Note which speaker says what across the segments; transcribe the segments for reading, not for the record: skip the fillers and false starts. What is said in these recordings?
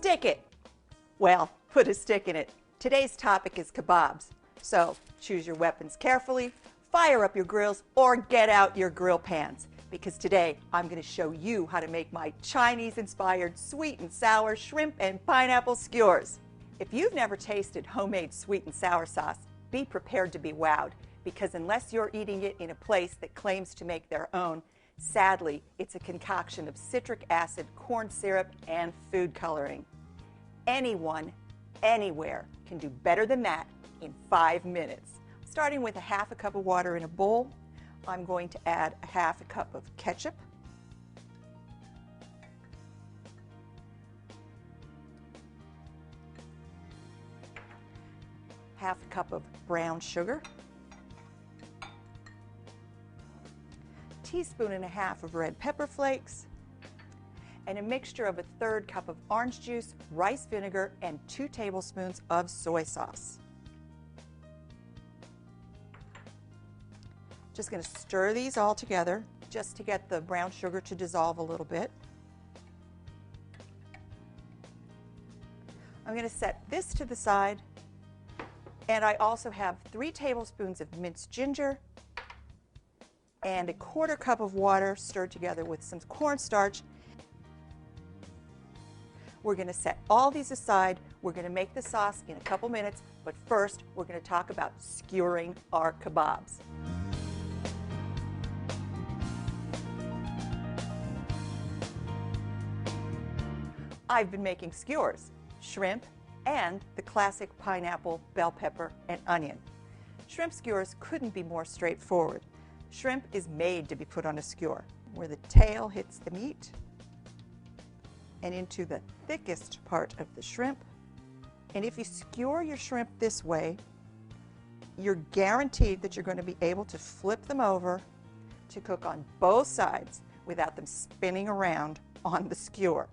Speaker 1: Stick it. Well, put a stick in it. Today's topic is kebabs. So choose your weapons carefully, fire up your grills, or get out your grill pans. Because today I'm going to show you how to make my Chinese-inspired sweet and sour shrimp and pineapple skewers. If you've never tasted homemade sweet and sour sauce, be prepared to be wowed. Because unless you're eating it in a place that claims to make their own, sadly, it's a concoction of citric acid, corn syrup, and food coloring. Anyone, anywhere, can do better than that in 5 minutes. Starting with a half a cup of water in a bowl, I'm going to add a half a cup of ketchup, half a cup of brown sugar, teaspoon and a half of red pepper flakes, and a mixture of a third cup of orange juice, rice vinegar, and 2 tablespoons of soy sauce. Just going to stir these all together just to get the brown sugar to dissolve a little bit. I'm going to set this to the side, and I also have 3 tablespoons of minced ginger and a 1/4 cup of water stirred together with some cornstarch. We're going to set all these aside. We're going to make the sauce in a couple minutes, but first we're going to talk about skewering our kebabs. I've been making skewers, shrimp, and the classic pineapple, bell pepper, and onion. Shrimp skewers couldn't be more straightforward. Shrimp is made to be put on a skewer, where the tail hits the meat and into the thickest part of the shrimp. And if you skewer your shrimp this way, you're guaranteed that you're going to be able to flip them over to cook on both sides without them spinning around on the skewer.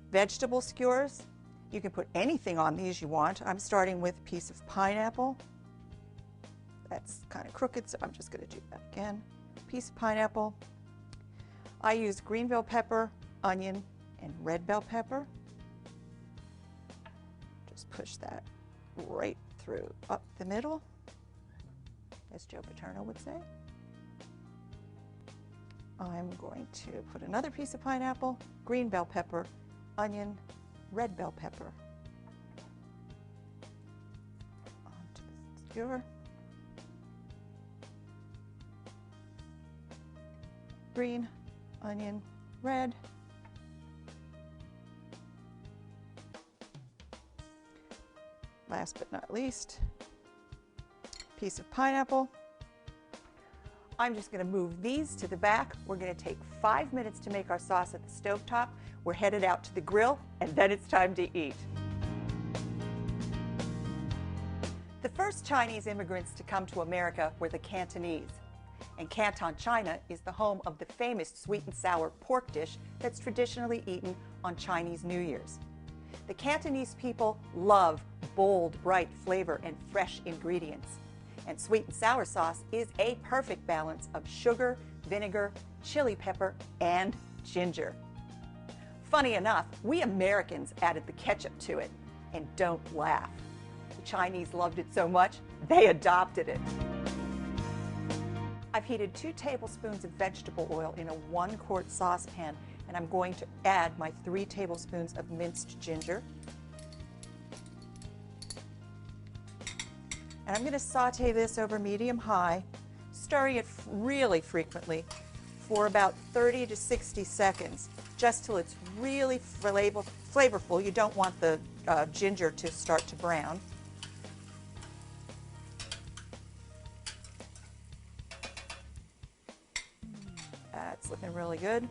Speaker 1: Vegetable skewers, you can put anything on these you want. I'm starting with a piece of pineapple. That's kind of crooked, so I'm just going to do that again. Piece of pineapple. I use green bell pepper, onion, and red bell pepper. Just push that right through up the middle, as Joe Paterno would say. I'm going to put another piece of pineapple, green bell pepper, onion, red bell pepper onto the skewer. Green, onion, red. Last but not least, piece of pineapple. I'm just going to move these to the back. We're going to take 5 minutes to make our sauce at the stovetop. We're headed out to the grill, and then it's time to eat. The first Chinese immigrants to come to America were the Cantonese. And Canton, China is the home of the famous sweet and sour pork dish that's traditionally eaten on Chinese New Year's. The Cantonese people love bold, bright flavor and fresh ingredients. And sweet and sour sauce is a perfect balance of sugar, vinegar, chili pepper, and ginger. Funny enough, we Americans added the ketchup to it, and don't laugh. The Chinese loved it so much, they adopted it. I've heated 2 tablespoons of vegetable oil in a 1-quart saucepan, and I'm going to add my 3 tablespoons of minced ginger. And I'm going to saute this over medium-high, stirring it really frequently for about 30 to 60 seconds, just till it's really flavorful. You don't want the ginger to start to brown. That's looking really good.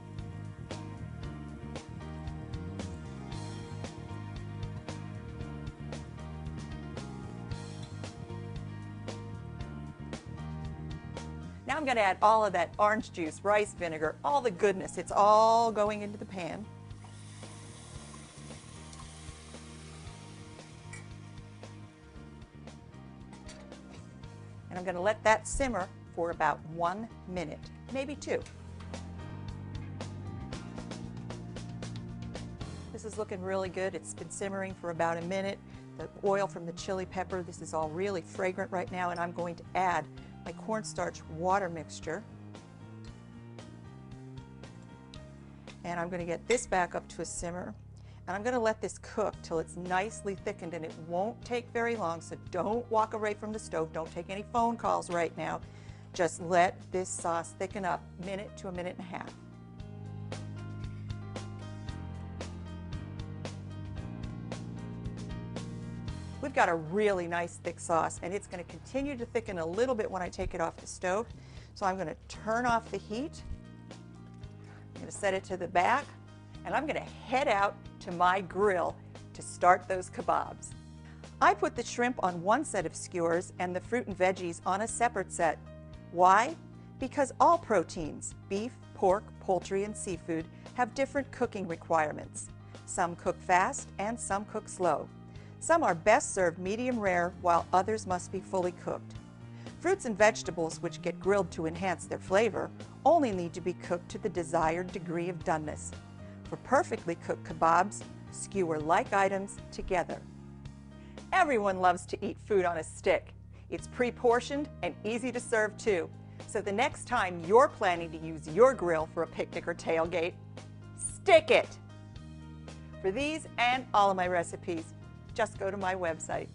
Speaker 1: Now I'm going to add all of that orange juice, rice vinegar, all the goodness. It's all going into the pan. And I'm going to let that simmer for about 1 minute, maybe 2. This is looking really good. It's been simmering for about a minute. The oil from the chili pepper, this is all really fragrant right now, and I'm going to add my cornstarch water mixture. And I'm going to get this back up to a simmer. And I'm going to let this cook till it's nicely thickened, and it won't take very long, so don't walk away from the stove. Don't take any phone calls right now. Just let this sauce thicken up a minute to a minute and a half. We've got a really nice thick sauce, and it's going to continue to thicken a little bit when I take it off the stove. So I'm going to turn off the heat. I'm going to set it to the back, and I'm going to head out to my grill to start those kebabs. I put the shrimp on one set of skewers and the fruit and veggies on a separate set. Why? Because all proteins, beef, pork, poultry, and seafood, have different cooking requirements. Some cook fast and some cook slow. Some are best served medium rare, while others must be fully cooked. Fruits and vegetables, which get grilled to enhance their flavor, only need to be cooked to the desired degree of doneness. For perfectly cooked kebabs, skewer like items together. Everyone loves to eat food on a stick. It's pre-portioned and easy to serve too. So the next time you're planning to use your grill for a picnic or tailgate, stick it! For these and all of my recipes, just go to my website.